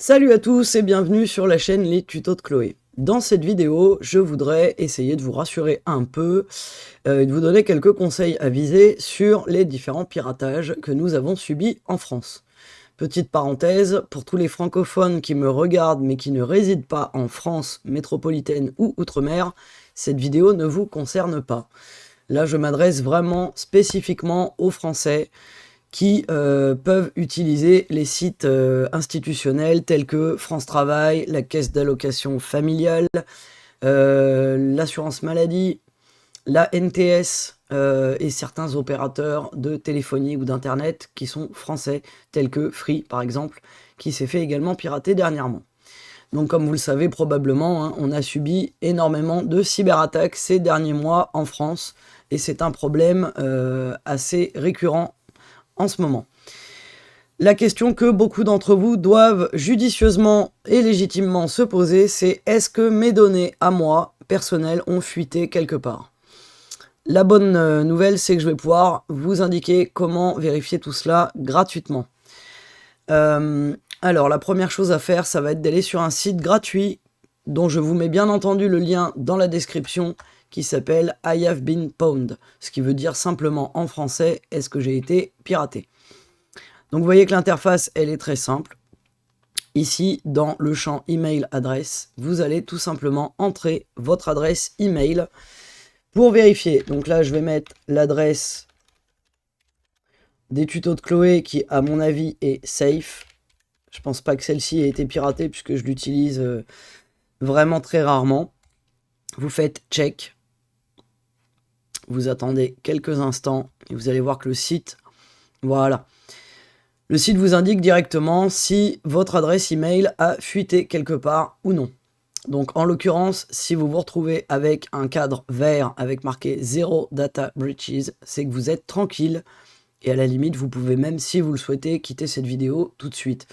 Salut à tous et bienvenue sur la chaîne Les Tutos de Chloé. Dans cette vidéo, je voudrais essayer de vous rassurer un peu et de vous donner quelques conseils avisés sur les différents piratages que nous avons subis en France. Petite parenthèse, pour tous les francophones qui me regardent mais qui ne résident pas en France métropolitaine ou outre-mer, cette vidéo ne vous concerne pas. Là, je m'adresse vraiment spécifiquement aux Français qui peuvent utiliser les sites institutionnels tels que France Travail, la Caisse d'allocation familiale, l'assurance maladie, la NTS et certains opérateurs de téléphonie ou d'internet qui sont français, tels que Free par exemple, qui s'est fait également pirater dernièrement. Donc comme vous le savez probablement, hein, on a subi énormément de cyberattaques ces derniers mois en France, et c'est un problème assez récurrent en ce moment. La question que beaucoup d'entre vous doivent judicieusement et légitimement se poser, c'est est-ce que mes données à moi, personnelles, ont fuité quelque part? La bonne nouvelle, c'est que je vais pouvoir vous indiquer comment vérifier tout cela gratuitement. Alors, la première chose à faire, ça va être d'aller sur un site gratuit, dont je vous mets bien entendu le lien dans la description, qui s'appelle I have been pwned, ce qui veut dire simplement en français, est-ce que j'ai été piraté? Donc vous voyez que l'interface, elle est très simple. Ici, dans le champ email adresse, vous allez tout simplement entrer votre adresse email pour vérifier. Donc là, je vais mettre l'adresse des tutos de Chloé qui, à mon avis, est safe. Je pense pas que celle-ci ait été piratée puisque je l'utilise vraiment très rarement. Vous faites check. Vous attendez quelques instants et vous allez voir que le site, voilà. Le site vous indique directement si votre adresse email a fuité quelque part ou non. Donc en l'occurrence, si vous vous retrouvez avec un cadre vert avec marqué Zero Data Breaches, c'est que vous êtes tranquille et à la limite, vous pouvez même, si vous le souhaitez, quitter cette vidéo tout de suite.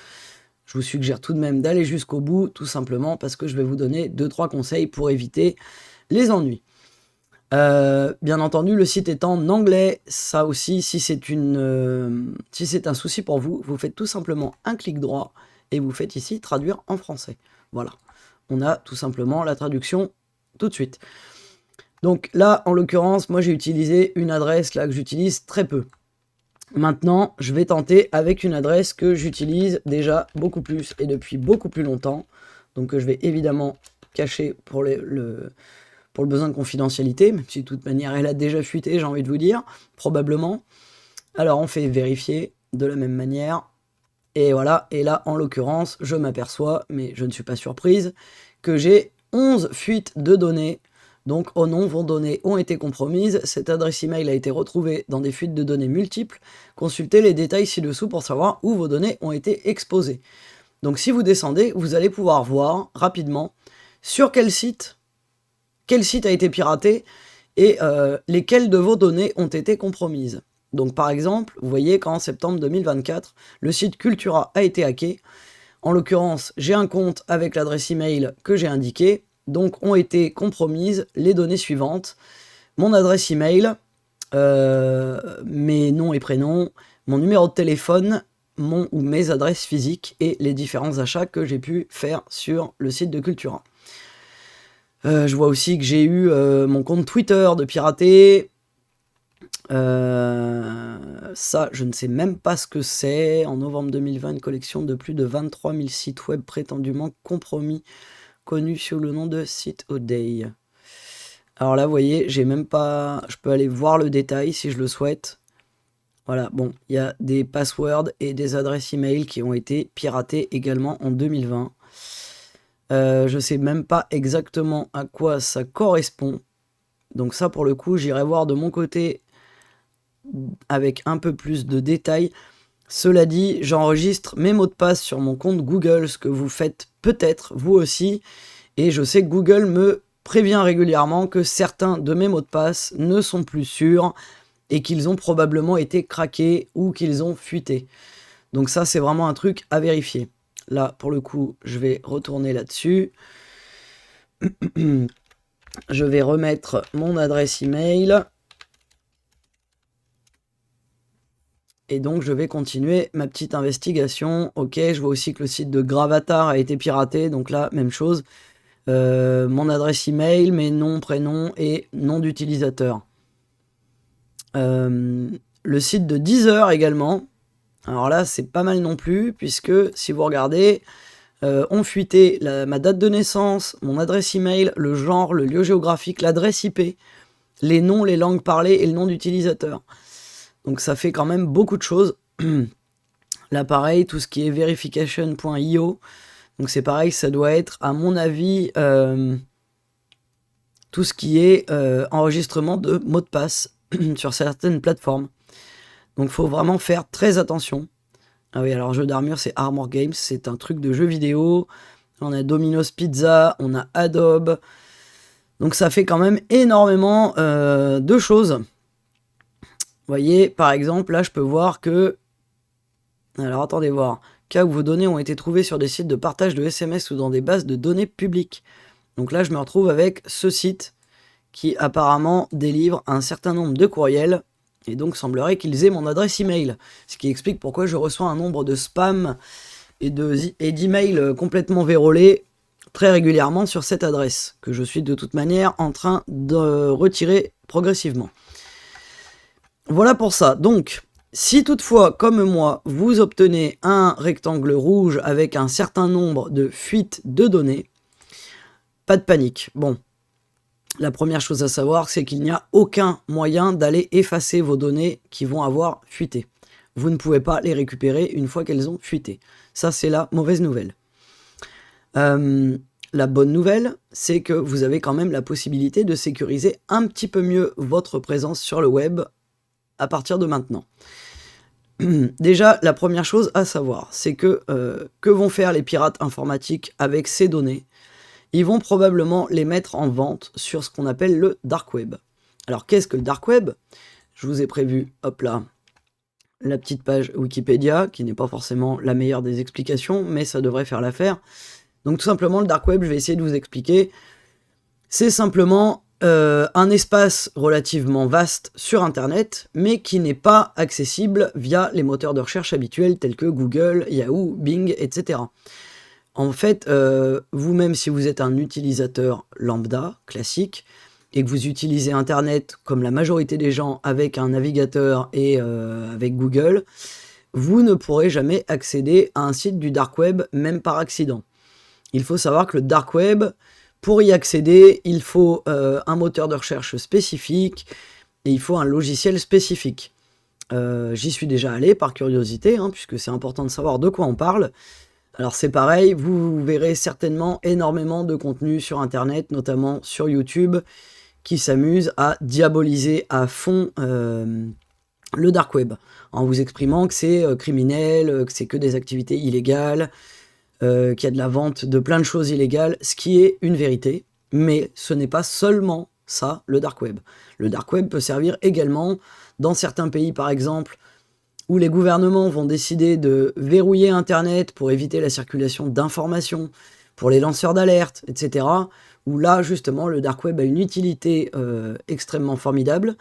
Je vous suggère tout de même d'aller jusqu'au bout, tout simplement parce que je vais vous donner 2-3 conseils pour éviter les ennuis. Bien entendu, le site est en anglais. Ça aussi, si c'est un souci pour vous, vous faites tout simplement un clic droit et vous faites ici traduire en français. Voilà, on a tout simplement la traduction tout de suite. Donc là, en l'occurrence, moi j'ai utilisé une adresse là que j'utilise très peu. Maintenant, je vais tenter avec une adresse que j'utilise déjà beaucoup plus et depuis beaucoup plus longtemps. Donc que je vais évidemment cacher pour le besoin de confidentialité, même si de toute manière elle a déjà fuité, j'ai envie de vous dire, probablement. Alors on fait vérifier de la même manière, et voilà, et là en l'occurrence, je m'aperçois, mais je ne suis pas surprise, que j'ai 11 fuites de données. Donc oh non, vos données ont été compromises, cette adresse email a été retrouvée dans des fuites de données multiples. Consultez les détails ci-dessous pour savoir où vos données ont été exposées. Donc si vous descendez, vous allez pouvoir voir rapidement sur quel site a été piraté et lesquelles de vos données ont été compromises. Donc par exemple, vous voyez qu'en septembre 2024, le site Cultura a été hacké. En l'occurrence, j'ai un compte avec l'adresse email que j'ai indiquée, donc ont été compromises les données suivantes. Mon adresse email, mes noms et prénoms, mon numéro de téléphone, mon ou mes adresses physiques et les différents achats que j'ai pu faire sur le site de Cultura. Je vois aussi que j'ai eu mon compte Twitter de piraté. Ça, je ne sais même pas ce que c'est. En novembre 2020, une collection de plus de 23 000 sites web prétendument compromis, connus sous le nom de Site O'Day. Alors là, vous voyez, j'ai même pas... Je peux aller voir le détail si je le souhaite. Voilà, bon, il y a des passwords et des adresses email qui ont été piratées également en 2020. Je sais même pas exactement à quoi ça correspond. Donc ça, pour le coup, j'irai voir de mon côté avec un peu plus de détails. Cela dit, j'enregistre mes mots de passe sur mon compte Google, ce que vous faites peut-être vous aussi. Et je sais que Google me prévient régulièrement que certains de mes mots de passe ne sont plus sûrs et qu'ils ont probablement été craqués ou qu'ils ont fuité. Donc ça, c'est vraiment un truc à vérifier. Là, pour le coup, je vais retourner là-dessus. Je vais remettre mon adresse email. Et donc, je vais continuer ma petite investigation. Ok, je vois aussi que le site de Gravatar a été piraté. Donc là, même chose. Mon adresse email, mes noms, prénoms et nom d'utilisateur. Le site de Deezer également. Alors là, c'est pas mal non plus, puisque si vous regardez, ont fuité ma date de naissance, mon adresse email, le genre, le lieu géographique, l'adresse IP, les noms, les langues parlées et le nom d'utilisateur. Donc ça fait quand même beaucoup de choses. Là pareil, tout ce qui est verification.io, donc c'est pareil, ça doit être à mon avis tout ce qui est enregistrement de mots de passe sur certaines plateformes. Donc faut vraiment faire très attention. Ah oui, alors jeu d'armure, c'est Armor Games, c'est un truc de jeu vidéo. On a Domino's Pizza, on a Adobe. Donc ça fait quand même énormément de choses. Vous voyez, par exemple, là je peux voir que... Alors attendez voir. Cas où vos données ont été trouvées sur des sites de partage de SMS ou dans des bases de données publiques. Donc là je me retrouve avec ce site qui apparemment délivre un certain nombre de courriels. Et donc, semblerait qu'ils aient mon adresse email. Ce qui explique pourquoi je reçois un nombre de spams et d'emails complètement vérolés très régulièrement sur cette adresse, que je suis de toute manière en train de retirer progressivement. Voilà pour ça. Donc, si toutefois, comme moi, vous obtenez un rectangle rouge avec un certain nombre de fuites de données, pas de panique. Bon. La première chose à savoir, c'est qu'il n'y a aucun moyen d'aller effacer vos données qui vont avoir fuité. Vous ne pouvez pas les récupérer une fois qu'elles ont fuité. Ça, c'est la mauvaise nouvelle. La bonne nouvelle, c'est que vous avez quand même la possibilité de sécuriser un petit peu mieux votre présence sur le web à partir de maintenant. Déjà, la première chose à savoir, c'est que vont faire les pirates informatiques avec ces données ? Ils vont probablement les mettre en vente sur ce qu'on appelle le dark web. Alors qu'est-ce que le dark web ? Je vous ai prévu, hop là, la petite page Wikipédia, qui n'est pas forcément la meilleure des explications, mais ça devrait faire l'affaire. Donc tout simplement, le dark web, je vais essayer de vous expliquer. C'est simplement un espace relativement vaste sur Internet, mais qui n'est pas accessible via les moteurs de recherche habituels tels que Google, Yahoo, Bing, etc. En fait, vous-même, si vous êtes un utilisateur lambda, classique, et que vous utilisez Internet comme la majorité des gens avec un navigateur et avec Google, vous ne pourrez jamais accéder à un site du dark web, même par accident. Il faut savoir que le dark web, pour y accéder, il faut un moteur de recherche spécifique et il faut un logiciel spécifique. J'y suis déjà allé par curiosité, puisque c'est important de savoir de quoi on parle. Alors c'est pareil, vous verrez certainement énormément de contenu sur Internet, notamment sur YouTube, qui s'amuse à diaboliser à fond le dark web, en vous exprimant que c'est criminel, que c'est que des activités illégales, qu'il y a de la vente de plein de choses illégales, ce qui est une vérité, mais ce n'est pas seulement ça, le dark web. Le dark web peut servir également, dans certains pays par exemple, où les gouvernements vont décider de verrouiller Internet pour éviter la circulation d'informations, pour les lanceurs d'alerte, etc., où là, justement, le dark web a une utilité extrêmement formidable,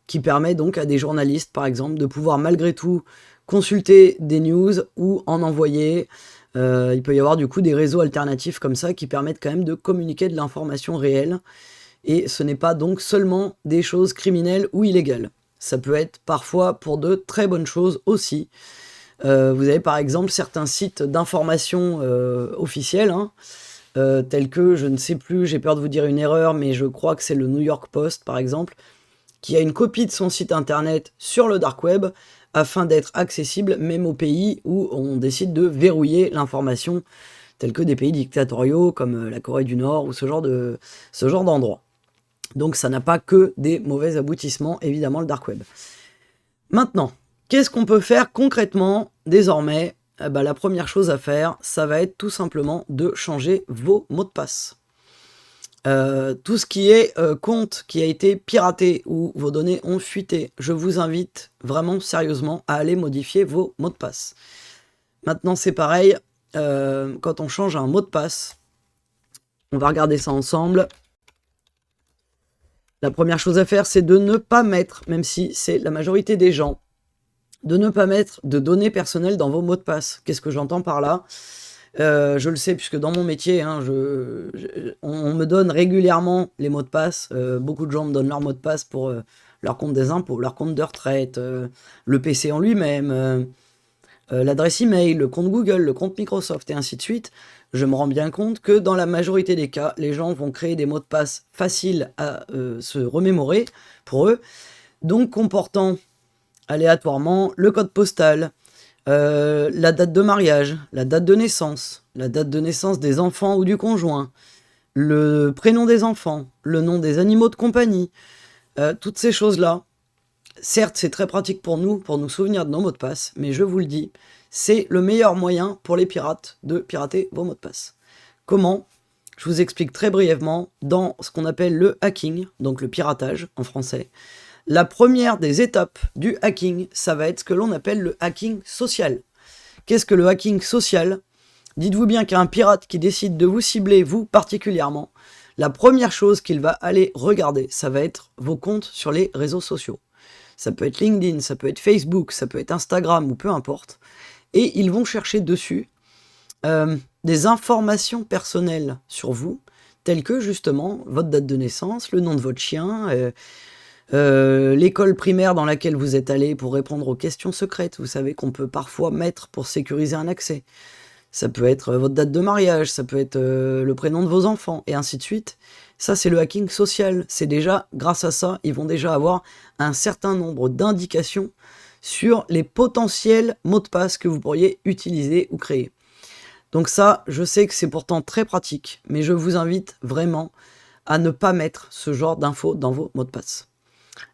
qui permet donc à des journalistes, par exemple, de pouvoir malgré tout consulter des news ou en envoyer. Il peut y avoir du coup des réseaux alternatifs comme ça qui permettent quand même de communiquer de l'information réelle, et ce n'est pas donc seulement des choses criminelles ou illégales. Ça peut être parfois pour de très bonnes choses aussi. Vous avez par exemple certains sites d'information officiels, tels que, je ne sais plus, j'ai peur de vous dire une erreur, mais je crois que c'est le New York Post par exemple, qui a une copie de son site internet sur le dark web, afin d'être accessible même aux pays où on décide de verrouiller l'information, tels que des pays dictatoriaux comme la Corée du Nord ou ce genre d'endroit. Donc ça n'a pas que des mauvais aboutissements, évidemment, le dark web. Maintenant, qu'est-ce qu'on peut faire concrètement désormais ? La première chose à faire, ça va être tout simplement de changer vos mots de passe. Tout ce qui est compte qui a été piraté ou vos données ont fuité, je vous invite vraiment sérieusement à aller modifier vos mots de passe. Maintenant, c'est pareil, quand on change un mot de passe, on va regarder ça ensemble. La première chose à faire, c'est de ne pas mettre, même si c'est la majorité des gens, de ne pas mettre de données personnelles dans vos mots de passe. Qu'est-ce que j'entends par là? Je le sais puisque dans mon métier, hein, on me donne régulièrement les mots de passe. Beaucoup de gens me donnent leurs mots de passe pour leur compte des impôts, leur compte de retraite, le PC en lui-même, l'adresse email, le compte Google, le compte Microsoft et ainsi de suite. Je me rends bien compte que dans la majorité des cas, les gens vont créer des mots de passe faciles à se remémorer pour eux, donc comportant aléatoirement le code postal, la date de mariage, la date de naissance des enfants ou du conjoint, le prénom des enfants, le nom des animaux de compagnie, toutes ces choses-là. Certes, c'est très pratique pour nous souvenir de nos mots de passe, mais je vous le dis, c'est le meilleur moyen pour les pirates de pirater vos mots de passe. Comment? Je vous explique très brièvement dans ce qu'on appelle le hacking, donc le piratage en français. La première des étapes du hacking, ça va être ce que l'on appelle le hacking social. Qu'est-ce que le hacking social? Dites-vous bien qu'un pirate qui décide de vous cibler, vous particulièrement, la première chose qu'il va aller regarder, ça va être vos comptes sur les réseaux sociaux. Ça peut être LinkedIn, ça peut être Facebook, ça peut être Instagram ou peu importe. Et ils vont chercher dessus des informations personnelles sur vous, telles que justement votre date de naissance, le nom de votre chien, l'école primaire dans laquelle vous êtes allé pour répondre aux questions secrètes. Vous savez qu'on peut parfois mettre pour sécuriser un accès. Ça peut être votre date de mariage, ça peut être le prénom de vos enfants, et ainsi de suite. Ça, c'est le hacking social. C'est déjà, grâce à ça, ils vont déjà avoir un certain nombre d'indications sur les potentiels mots de passe que vous pourriez utiliser ou créer. Donc ça, je sais que c'est pourtant très pratique, mais je vous invite vraiment à ne pas mettre ce genre d'infos dans vos mots de passe.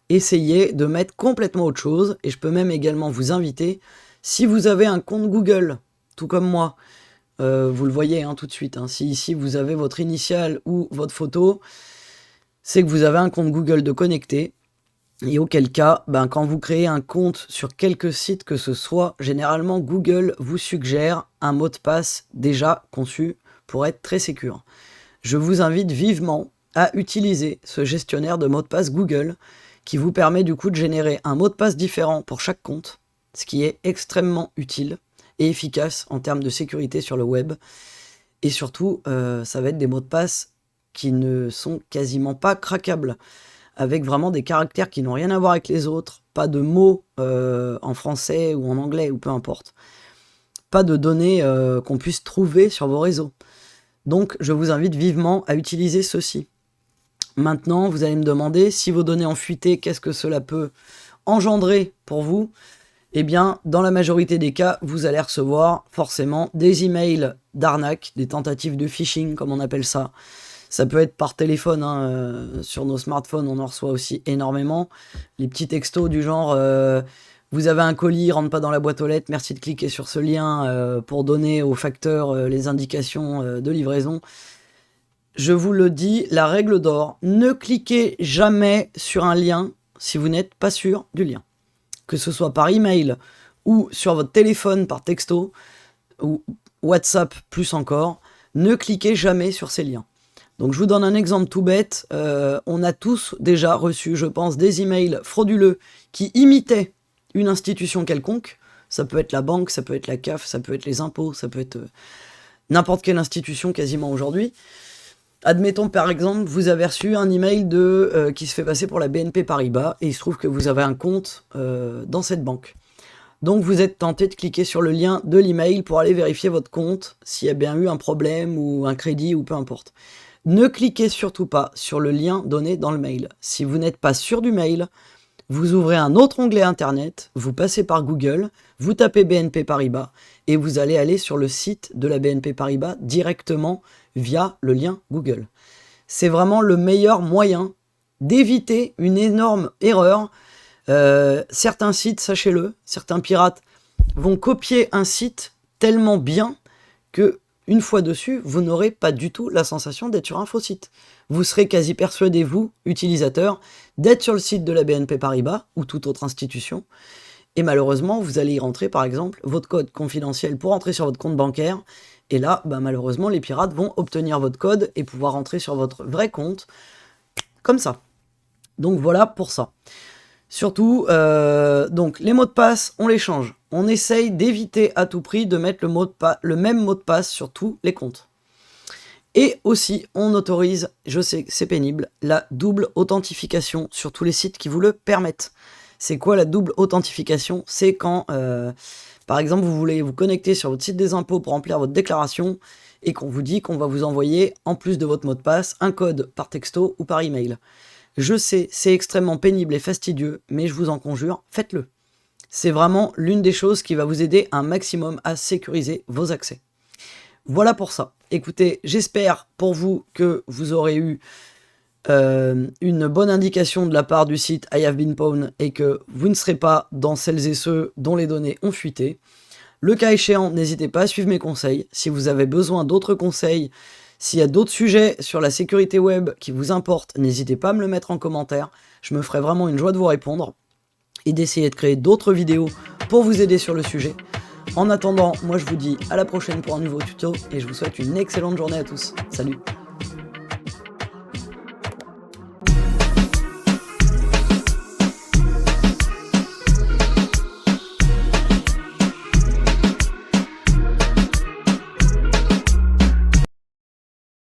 Essayez de mettre complètement autre chose, et je peux même également vous inviter, si vous avez un compte Google, tout comme moi, vous le voyez tout de suite, si ici vous avez votre initiale ou votre photo, c'est que vous avez un compte Google de connecté, et auquel cas, quand vous créez un compte sur quelque site que ce soit, généralement Google vous suggère un mot de passe déjà conçu pour être très sécure. Je vous invite vivement à utiliser ce gestionnaire de mots de passe Google, qui vous permet du coup de générer un mot de passe différent pour chaque compte, ce qui est extrêmement utile et efficace en termes de sécurité sur le web. Et surtout, ça va être des mots de passe qui ne sont quasiment pas craquables, avec vraiment des caractères qui n'ont rien à voir avec les autres, pas de mots en français ou en anglais ou peu importe, pas de données qu'on puisse trouver sur vos réseaux. Donc je vous invite vivement à utiliser ceci. Maintenant, vous allez me demander, si vos données ont fuité, qu'est-ce que cela peut engendrer pour vous? Eh bien, dans la majorité des cas, vous allez recevoir forcément des emails d'arnaque, des tentatives de phishing, comme on appelle ça. Ça peut être par téléphone, sur nos smartphones, on en reçoit aussi énormément. Les petits textos du genre vous avez un colis, il rentre pas dans la boîte aux lettres, merci de cliquer sur ce lien pour donner au facteur les indications de livraison. Je vous le dis, la règle d'or, ne cliquez jamais sur un lien si vous n'êtes pas sûr du lien. Que ce soit par email ou sur votre téléphone par texto ou WhatsApp plus encore, ne cliquez jamais sur ces liens. Donc je vous donne un exemple tout bête, on a tous déjà reçu, je pense, des emails frauduleux qui imitaient une institution quelconque. Ça peut être la banque, ça peut être la CAF, ça peut être les impôts, ça peut être n'importe quelle institution quasiment aujourd'hui. Admettons par exemple, vous avez reçu un email qui se fait passer pour la BNP Paribas et il se trouve que vous avez un compte dans cette banque. Donc vous êtes tenté de cliquer sur le lien de l'email pour aller vérifier votre compte, s'il y a bien eu un problème ou un crédit ou peu importe. Ne cliquez surtout pas sur le lien donné dans le mail. Si vous n'êtes pas sûr du mail, vous ouvrez un autre onglet internet, vous passez par Google, vous tapez BNP Paribas et vous allez aller sur le site de la BNP Paribas directement via le lien Google. C'est vraiment le meilleur moyen d'éviter une énorme erreur. Certains sites, sachez-le, certains pirates vont copier un site tellement bien que une fois dessus, vous n'aurez pas du tout la sensation d'être sur un faux site. Vous serez quasi persuadé, vous, utilisateur, d'être sur le site de la BNP Paribas ou toute autre institution. Et malheureusement, vous allez y rentrer, par exemple, votre code confidentiel pour entrer sur votre compte bancaire. Et là, malheureusement, les pirates vont obtenir votre code et pouvoir entrer sur votre vrai compte, comme ça. Donc voilà pour ça. Surtout, donc les mots de passe, on les change. On essaye d'éviter à tout prix de mettre le même mot de passe sur tous les comptes. Et aussi, on autorise, je sais que c'est pénible, la double authentification sur tous les sites qui vous le permettent. C'est quoi la double authentification? C'est quand, par exemple, vous voulez vous connecter sur votre site des impôts pour remplir votre déclaration et qu'on vous dit qu'on va vous envoyer, en plus de votre mot de passe, un code par texto ou par email. Je sais, c'est extrêmement pénible et fastidieux, mais je vous en conjure, faites-le. C'est vraiment l'une des choses qui va vous aider un maximum à sécuriser vos accès. Voilà pour ça. Écoutez, j'espère pour vous que vous aurez eu une bonne indication de la part du site I Have Been Pwned et que vous ne serez pas dans celles et ceux dont les données ont fuité. Le cas échéant, n'hésitez pas à suivre mes conseils. Si vous avez besoin d'autres conseils, s'il y a d'autres sujets sur la sécurité web qui vous importent, n'hésitez pas à me le mettre en commentaire. Je me ferai vraiment une joie de vous répondre et d'essayer de créer d'autres vidéos pour vous aider sur le sujet. En attendant, moi je vous dis à la prochaine pour un nouveau tuto et je vous souhaite une excellente journée à tous. Salut!